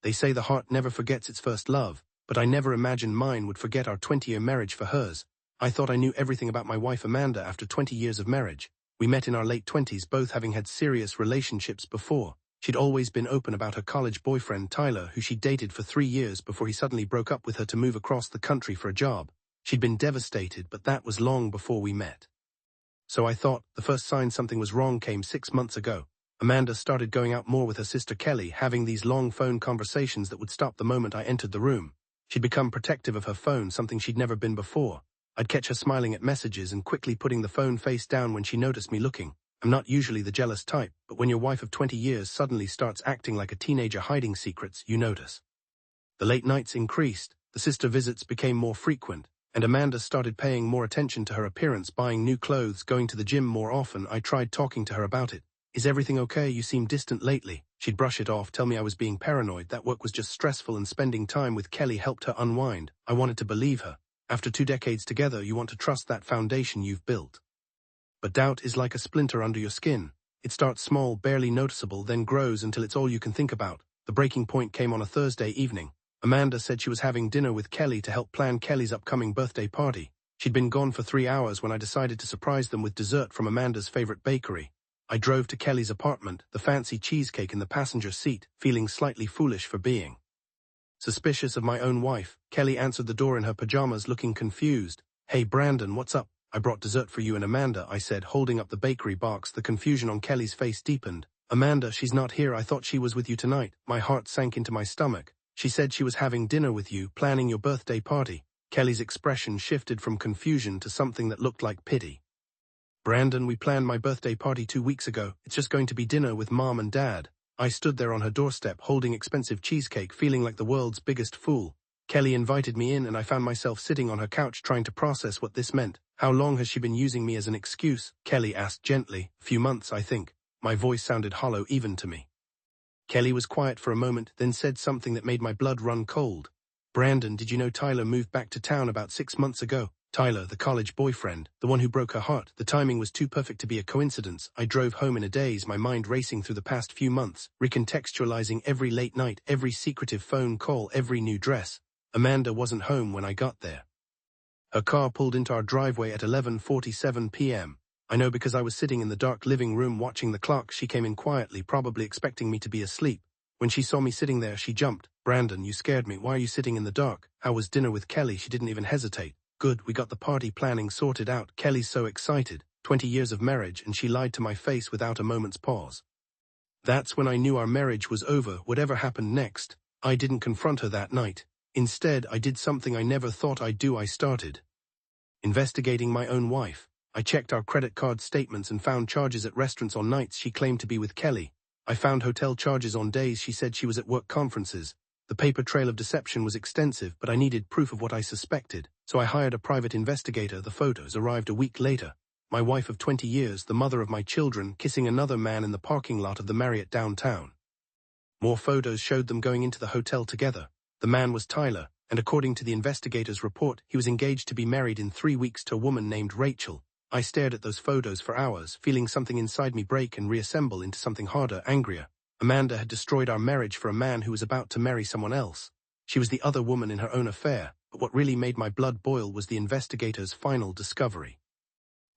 They say the heart never forgets its first love, but I never imagined mine would forget our 20-year marriage for hers. I thought I knew everything about my wife Amanda after 20 years of marriage. We met in our late 20s, both having had serious relationships before. She'd always been open about her college boyfriend Tyler, who she'd dated for 3 years before he suddenly broke up with her to move across the country for a job. She'd been devastated, but that was long before we met. So I thought the first sign something was wrong came 6 months ago. Amanda started going out more with her sister Kelly, having these long phone conversations that would stop the moment I entered the room. She'd become protective of her phone, something she'd never been before. I'd catch her smiling at messages and quickly putting the phone face down when she noticed me looking. I'm not usually the jealous type, but when your wife of 20 years suddenly starts acting like a teenager hiding secrets, you notice. The late nights increased, the sister visits became more frequent, and Amanda started paying more attention to her appearance, buying new clothes, going to the gym more often. I tried talking to her about it. Is everything okay? You seem distant lately. She'd brush it off, tell me I was being paranoid, that work was just stressful and spending time with Kelly helped her unwind. I wanted to believe her. After 2 decades together, you want to trust that foundation you've built. But doubt is like a splinter under your skin. It starts small, barely noticeable, then grows until it's all you can think about. The breaking point came on a Thursday evening. Amanda said she was having dinner with Kelly to help plan Kelly's upcoming birthday party. She'd been gone for 3 hours when I decided to surprise them with dessert from Amanda's favorite bakery. I drove to Kelly's apartment, the fancy cheesecake in the passenger seat, feeling slightly foolish for being suspicious of my own wife. Kelly answered the door in her pajamas, looking confused. Hey Brandon, what's up? I brought dessert for you and Amanda, I said, holding up the bakery box. The confusion on Kelly's face deepened. Amanda, she's not here. I thought she was with you tonight. My heart sank into my stomach. She said she was having dinner with you, planning your birthday party. Kelly's expression shifted from confusion to something that looked like pity. Brandon, we planned my birthday party 2 weeks ago. It's just going to be dinner with Mom and Dad. I stood there on her doorstep holding expensive cheesecake, feeling like the world's biggest fool. Kelly invited me in and I found myself sitting on her couch trying to process what this meant. How long has she been using me as an excuse? Kelly asked gently. A few months, I think. My voice sounded hollow even to me. Kelly was quiet for a moment, then said something that made my blood run cold. Brandon, did you know Tyler moved back to town about 6 months ago? Tyler, the college boyfriend, the one who broke her heart. The timing was too perfect to be a coincidence. I drove home in a daze, my mind racing through the past few months, recontextualizing every late night, every secretive phone call, every new dress. Amanda wasn't home when I got there. Her car pulled into our driveway at 11:47 p.m. I know because I was sitting in the dark living room watching the clock. She came in quietly, probably expecting me to be asleep. When she saw me sitting there, she jumped. Brandon, you scared me. Why are you sitting in the dark? How was dinner with Kelly? She didn't even hesitate. Good, we got the party planning sorted out. Kelly's so excited. 20 years of marriage, and she lied to my face without a moment's pause. That's when I knew our marriage was over. Whatever happened next, I didn't confront her that night. Instead, I did something I never thought I'd do. I started investigating my own wife. I checked our credit card statements and found charges at restaurants on nights she claimed to be with Kelly. I found hotel charges on days she said she was at work conferences. The paper trail of deception was extensive, but I needed proof of what I suspected, so I hired a private investigator. The photos arrived a week later. My wife of 20 years, the mother of my children, kissing another man in the parking lot of the Marriott downtown. More photos showed them going into the hotel together. The man was Tyler, and according to the investigator's report, he was engaged to be married in 3 weeks to a woman named Rachel. I stared at those photos for hours, feeling something inside me break and reassemble into something harder, angrier. Amanda had destroyed our marriage for a man who was about to marry someone else. She was the other woman in her own affair, but what really made my blood boil was the investigator's final discovery.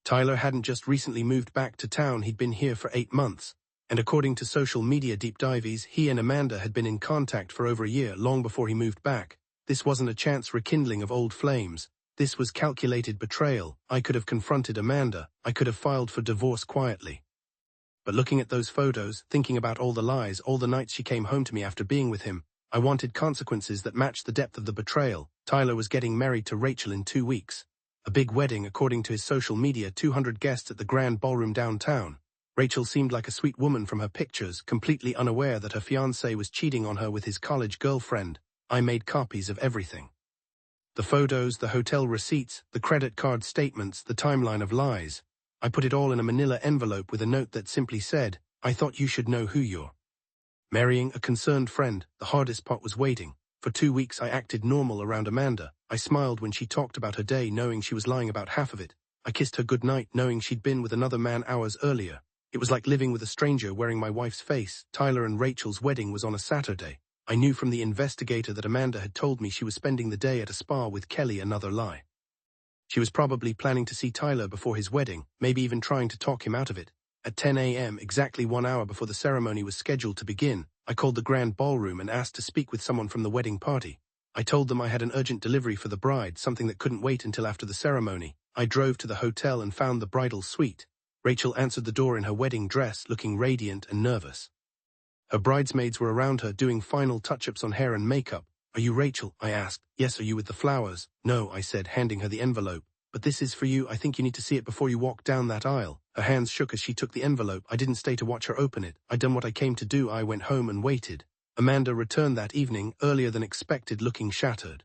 Tyler hadn't just recently moved back to town, he'd been here for 8 months. And according to social media deep dives, he and Amanda had been in contact for over a year, long before he moved back. This wasn't a chance rekindling of old flames. This was calculated betrayal. I could have confronted Amanda. I could have filed for divorce quietly. But looking at those photos, thinking about all the lies, all the nights she came home to me after being with him, I wanted consequences that matched the depth of the betrayal. Tyler was getting married to Rachel in 2 weeks. A big wedding, according to his social media, 200 guests at the grand ballroom downtown. Rachel seemed like a sweet woman from her pictures, completely unaware that her fiancé was cheating on her with his college girlfriend. I made copies of everything. The photos, the hotel receipts, the credit card statements, the timeline of lies. I put it all in a manila envelope with a note that simply said, I thought you should know who you're marrying, a concerned friend. The hardest part was waiting. For 2 weeks I acted normal around Amanda. I smiled when she talked about her day, knowing she was lying about half of it. I kissed her goodnight, knowing she'd been with another man hours earlier. It was like living with a stranger wearing my wife's face. Tyler and Rachel's wedding was on a Saturday. I knew from the investigator that Amanda had told me she was spending the day at a spa with Kelly, another lie. She was probably planning to see Tyler before his wedding, maybe even trying to talk him out of it. At 10 a.m., exactly 1 hour before the ceremony was scheduled to begin, I called the grand ballroom and asked to speak with someone from the wedding party. I told them I had an urgent delivery for the bride, something that couldn't wait until after the ceremony. I drove to the hotel and found the bridal suite. Rachel answered the door in her wedding dress, looking radiant and nervous. Her bridesmaids were around her, doing final touch-ups on hair and makeup. "Are you Rachel?" I asked. "Yes." "Are you with the flowers?" "No," I said, handing her the envelope. "But this is for you. I think you need to see it before you walk down that aisle." Her hands shook as she took the envelope. I didn't stay to watch her open it. I'd done what I came to do. I went home and waited. Amanda returned that evening, earlier than expected, looking shattered.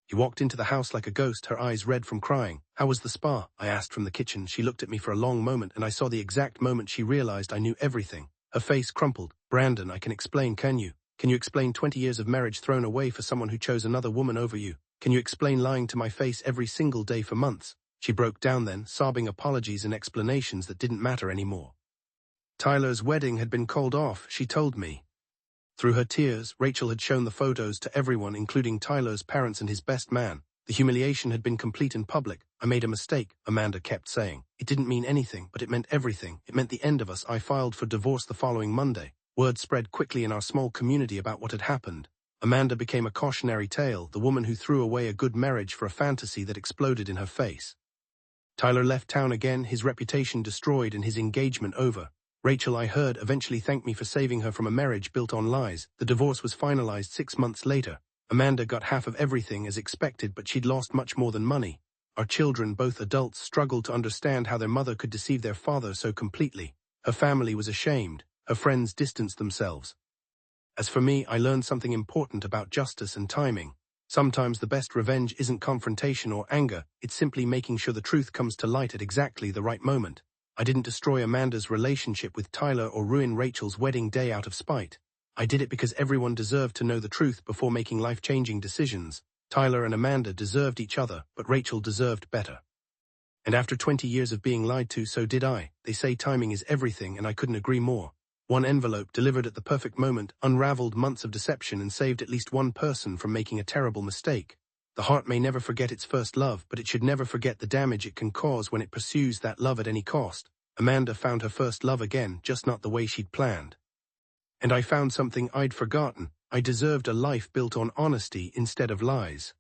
He walked into the house like a ghost, her eyes red from crying. "How was the spa?" I asked from the kitchen. She looked at me for a long moment, and I saw the exact moment she realized I knew everything. Her face crumpled. "Brandon, I can explain, can you? Can you explain 20 years of marriage thrown away for someone who chose another woman over you? Can you explain lying to my face every single day for months?" She broke down then, sobbing apologies and explanations that didn't matter anymore. Tyler's wedding had been called off, she told me. Through her tears, Rachel had shown the photos to everyone, including Tyler's parents and his best man. The humiliation had been complete in public. "I made a mistake," Amanda kept saying. "It didn't mean anything, but it meant everything. It meant the end of us." I filed for divorce the following Monday. Word spread quickly in our small community about what had happened. Amanda became a cautionary tale, the woman who threw away a good marriage for a fantasy that exploded in her face. Tyler left town again, his reputation destroyed and his engagement over. Rachel, I heard, eventually thanked me for saving her from a marriage built on lies. The divorce was finalized 6 months later. Amanda got half of everything as expected, but she'd lost much more than money. Our children, both adults, struggled to understand how their mother could deceive their father so completely. Her family was ashamed. Her friends distanced themselves. As for me, I learned something important about justice and timing. Sometimes the best revenge isn't confrontation or anger, it's simply making sure the truth comes to light at exactly the right moment. I didn't destroy Amanda's relationship with Tyler or ruin Rachel's wedding day out of spite. I did it because everyone deserved to know the truth before making life-changing decisions. Tyler and Amanda deserved each other, but Rachel deserved better. And after 20 years of being lied to, so did I. They say timing is everything, and I couldn't agree more. One envelope, delivered at the perfect moment, unraveled months of deception and saved at least one person from making a terrible mistake. The heart may never forget its first love, but it should never forget the damage it can cause when it pursues that love at any cost. Amanda found her first love again, just not the way she'd planned. And I found something I'd forgotten. I deserved a life built on honesty instead of lies.